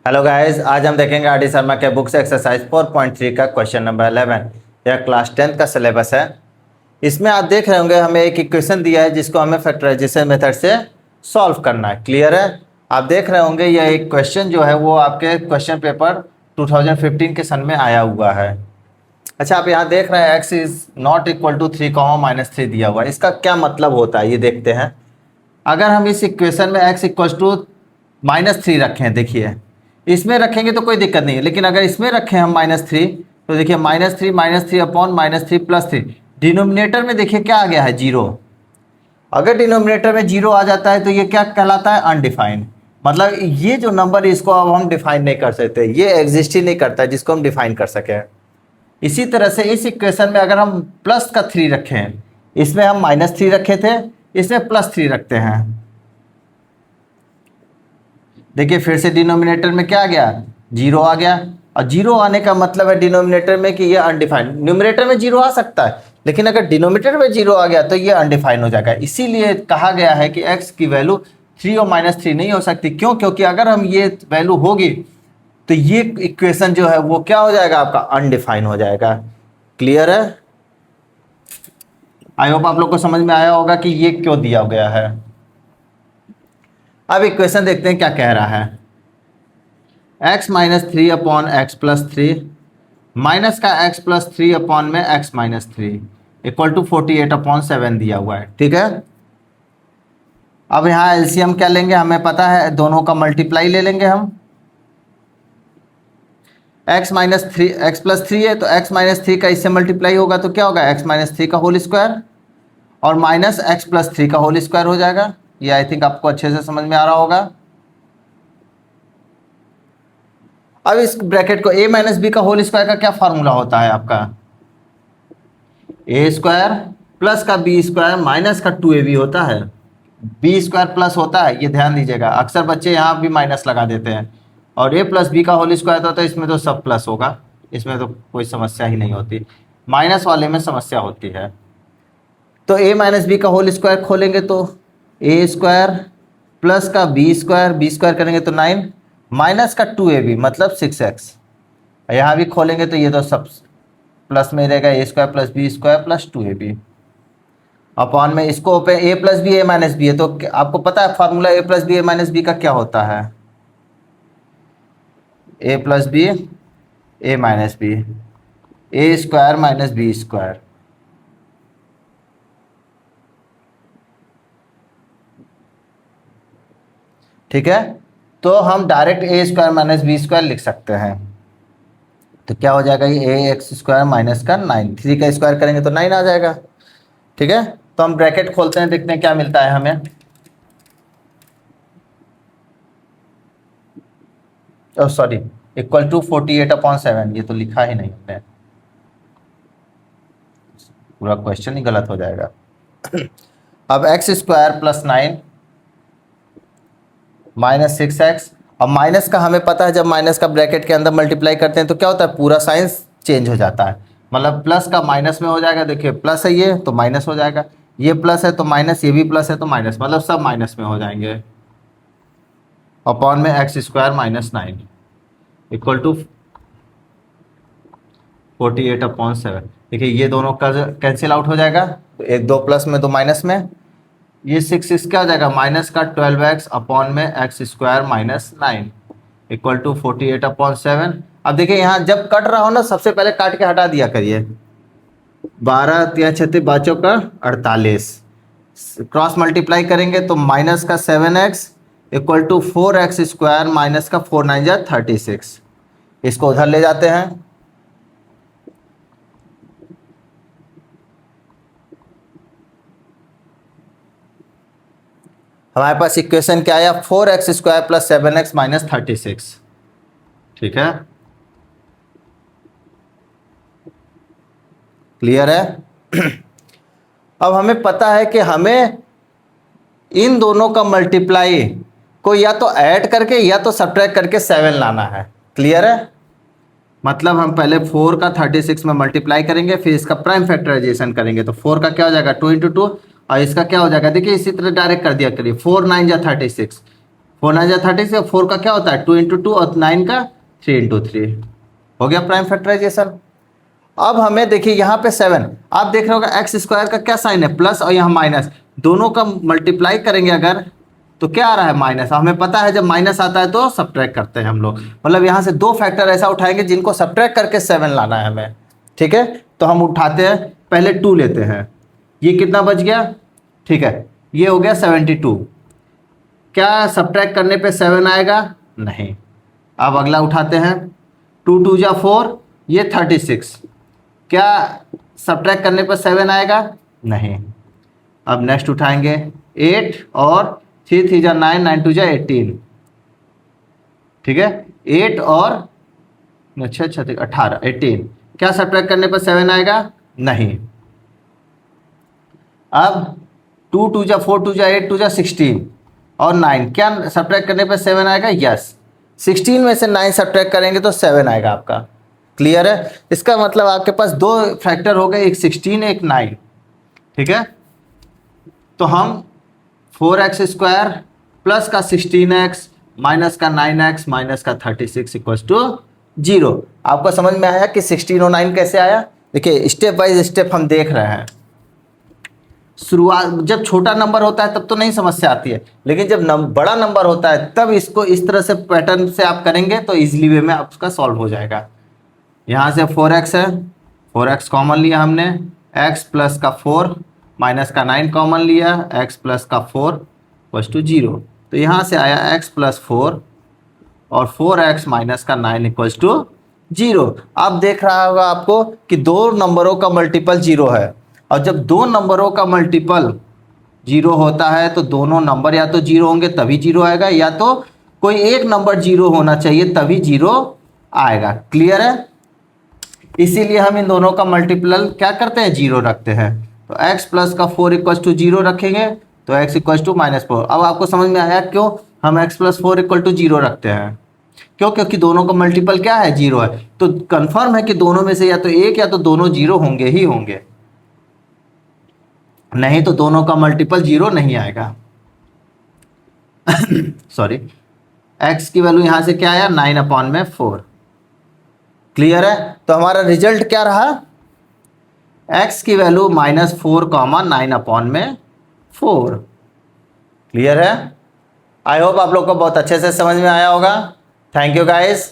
Hello guys, आज हम देखेंगे आर डी शर्मा के बुक से एक्सरसाइज 4.3 का क्वेश्चन नंबर 11। यह क्लास 10 का सिलेबस है। इसमें आप देख रहे होंगे हमें एक इक्वेशन दिया है जिसको हमें फैक्टराइजेशन मेथड से सॉल्व करना है। क्लियर है? आप देख रहे होंगे यह एक क्वेश्चन जो है वो आपके क्वेश्चन पेपर 2015 के सन में आया हुआ है। अच्छा, आप यहाँ देख रहे हैं x is not equal to 3 -3 दिया हुआ है। इसका क्या मतलब होता है ये देखते हैं। अगर हम इस इक्वेशन में x इक्वल टू -3 रखें, देखिए इसमें रखेंगे तो कोई दिक्कत नहीं है, लेकिन अगर इसमें रखें हम -3 तो देखिए -3 अपॉन -3 +3 डिनोमिनेटर में देखिए क्या आ गया है, 0। अगर डिनोमिनेटर में 0 आ जाता है तो ये क्या कहलाता है, अनडिफाइंड। मतलब ये जो नंबर इसको अब हम डिफाइन नहीं कर सकते, ये एग्जिस्ट ही नहीं करता है जिसको हम डिफाइन कर सकें। इसी तरह से इस इक्वेशन में अगर हम प्लस का 3 रखें, इसमें हम -3 रखे थे, इसमें +3 रखते हैं, देखिए फिर से डिनोमिनेटर में क्या आ गया, 0 आ गया। और 0 आने का मतलब है डिनोमिनेटर में कि ये अनडिफाइंड। न्यूमरेटर में 0 आ सकता है, लेकिन अगर डिनोमिनेटर में 0 आ गया तो ये अनडिफाइंड हो जाएगा। इसीलिए कहा गया है कि x की वैल्यू 3 और -3 नहीं हो सकती। क्यों? क्योंकि अगर हम ये वैल्यू होगी तो ये इक्वेशन जो है वो क्या हो जाएगा, आपका अनडिफाइंड हो जाएगा। क्लियर है? आई होप आप लोग को समझ में आया होगा कि ये क्यों दिया गया है। अब इक्वेशन देखते हैं क्या कह रहा है। x -3 अपॉन x +3 माइनस का x +3 अपॉन में x -3 इक्वल टू 48/7 दिया हुआ है। ठीक है, अब यहाँ एलसीएम क्या लेंगे, हमें पता है दोनों का मल्टीप्लाई ले लेंगे हम। x +3 है तो x -3 का इससे मल्टीप्लाई होगा तो क्या होगा, x -3 का होल स्क्वायर और माइनस x +3 का होल स्क्वायर हो जाएगा। ये आई थिंक आपको अच्छे से समझ में आ रहा होगा। अब इस ब्रैकेट को a - b का होल स्क्वायर का क्या फार्मूला होता है आपका, a स्क्वायर प्लस का b स्क्वायर माइनस का 2ab होता है। b स्क्वायर प्लस होता है, ये ध्यान दीजिएगा, अक्सर बच्चे यहाँ भी माइनस लगा देते हैं। और a + b का होल स्क्वायर तो होता है, इसमें तो सब प्लस होगा, इसमें तो कोई समस्या ही नहीं होती, माइनस वाले में समस्या होती है। तो a - b का होल स्क्वायर खोलेंगे तो a स्क्वायर प्लस का b स्क्वायर करेंगे तो 9 माइनस का 2ab मतलब 6x। यहाँ भी खोलेंगे तो ये तो सब प्लस में रहेगा, a square plus b square plus 2ab upon में इसको पे a + b a - b है। तो आपको पता है formula a + b a - b का क्या होता है, a + b a - b a square minus b square. ठीक है, तो हम direct a square minus b square लिख सकते हैं। तो क्या हो जाएगा, ये ax स्क्वायर माइनस का 9, 3 का स्क्वायर करेंगे तो 9 आ जाएगा। ठीक है, तो हम ब्रैकेट खोलते हैं, देखते हैं क्या मिलता है हमें। ओह सॉरी, इक्वल टू 48/7, ये तो लिखा ही नहीं हमने, पूरा क्वेश्चन ही गलत हो जाएगा। अब x square plus 9 minus 6x। अब माइनस का हमें पता है, जब माइनस का ब्रैकेट के अंदर मल्टीप्लाई करते हैं तो क्या होता है, पूरा साइंस चेंज हो जाता है। मतलब प्लस का माइनस में हो जाएगा, देखिए प्लस है ये तो माइनस हो जाएगा, ये प्लस है तो माइनस, ये भी प्लस है तो माइनस, मतलब सब माइनस में हो जाएंगे। अपॉन में x square minus 9 equal to 48/7। देखिए ये दोनों का कैंसिल आउट हो जाएगा, तो एक 2 प्लस में 2 माइनस में, ये 6 क्या हो जाएगा, माइनस का 12x अपॉन में x square minus 9 equal to 48/7। अब देखिए यहाँ जब कट रहा हो ना, सबसे पहले काट के हटा दिया करिए। 12 × 36 बाचों का 48, क्रॉस मल्टीप्लाई करेंगे तो माइनस का 7x equal to 4x square minus का 4 9 जा 36। इसको उधर ले जाते हैं, हमारे पास इक्वेशन क्या आया, 4x square plus 7x minus 36। ठीक है, क्लियर है? अब हमें पता है कि हमें इन दोनों का मल्टीप्लाई को या तो ऐड करके या तो सब्ट्रैक्ट करके 7 लाना है। क्लियर है? मतलब हम पहले 4 का 36 में मल्टीप्लाई करेंगे, फिर इसका प्राइम फैक्टराइजेशन करेंगे, तो 4 का क्या हो जाएगा 2 × 2 और इसका क्या हो जाएगा, देखिए इसी तरह डायरेक्ट कर दिया करिए, 4 9 जा 36, 4 9 36, 4 का क्या होता है 2 × 2 और 9 का 3 × 3। हो गया प्राइम फैक्टराइजेशन। अब हमें देखिए यहाँ पे 7, आप देख रहे होगा एक्स स्क्वायर का क्या साइन है, प्लस और यहाँ माइनस, दोनों का मल्टीप्लाई करेंगे अगर तो क्या आ रहा है माइनस। हमें पता है जब माइनस आता है तो सब्ट्रैक्ट करते हैं हम लोग, मतलब यहाँ से 2 फैक्टर ऐसा उठाएंगे जिनको सब्ट्रैक्ट करके 7 लाना है हमें। ठीक है, तो हम उठाते हैं, पहले 2 लेते हैं, ये कितना बच गया, ठीक है, ये हो गया 72। क्या सब्ट्रैक्ट करने पे 7 आएगा, नहीं। अब अगला उठाते हैं, 2 2 जा 4, ये 36, क्या सब्ट्रैक्ट करने पर 7 आएगा, नहीं। अब नेक्स्ट उठाएंगे 8 और 3 3 जा 9, 9 2 जा 18, ठीक है, 8 और अच्छा 18, 18, क्या सब्ट्रैक्ट करने पर 7 आएगा, नहीं। अब 2 2 जा 4, 2 जा 8, 2 जा 16 और 9, क्या सब्ट्रैक्ट करने पर 7 आएगा, यस। 16 में से 9 सब्ट्रैक्ट करेंगे तो 7 आएगा आपका। क्लियर है, इसका मतलब आपके पास 2 फैक्टर हो गए, एक 16 एक 9। ठीक है, तो हम 4x स्क्वायर प्लस का 16x माइनस का 9x माइनस का 36 इक्वल्स टू 0। आपको समझ में आया कि 16 और 9 कैसे आया। देखिए स्टेप बाय स्टेप हम देख रहे हैं। शुरुआत जब छोटा नंबर होता है तब तो नहीं समस्या आती है, लेकिन जब बड़ा नंबर होता है तब इसको इस तरह से पैटर्न से आप करेंगे तो इजीली वे में आपका सॉल्व हो जाएगा। यहाँ से 4x है, 4x कॉमन लिया हमने, x प्लस का 4 माइनस का 9 कॉमन लिया, x प्लस का 4 इक्वल्स टू 0। तो यहाँ से आया x प्लस 4 और 4x माइनस का 9 इक्वल्स टू 0। अब देख रहा होगा आपको कि 2 नंबरों का मल्टीपल 0 है, और जब 2 नंबरों का मल्टीपल 0 होता है तो दोनों नंबर या तो 0 होंगे तभी 0 आएगा, या तो कोई एक नंबर 0 होना चाहिए तभी 0 आएगा। क्लियर है, इसीलिए हम इन दोनों का मल्टीपल क्या करते हैं, 0 रखते हैं। तो x प्लस का 4 इक्वल्स टू 0 रखेंगे तो x इक्वल्स टू -4। अब आपको समझ में आया क्यों हम x प्लस 4 इक्वल टू 0 रखते हैं, क्यों, क्योंकि दोनों का मल्टीपल क्या है, 0 है। तो कंफर्म है कि दोनों में से या तो एक या तो दोनों 0 होंगे ही होंगे, नहीं तो दोनों का मल्टीपल 0 नहीं आएगा। सॉरी, x की वैल्यू यहाँ से क्या आया, 9/4। क्लियर है, तो हमारा रिजल्ट क्या रहा, x की वैल्यू -4, 9/4। क्लियर है, आई होप आप लोग को बहुत अच्छे से समझ में आया होगा। Thank you guys.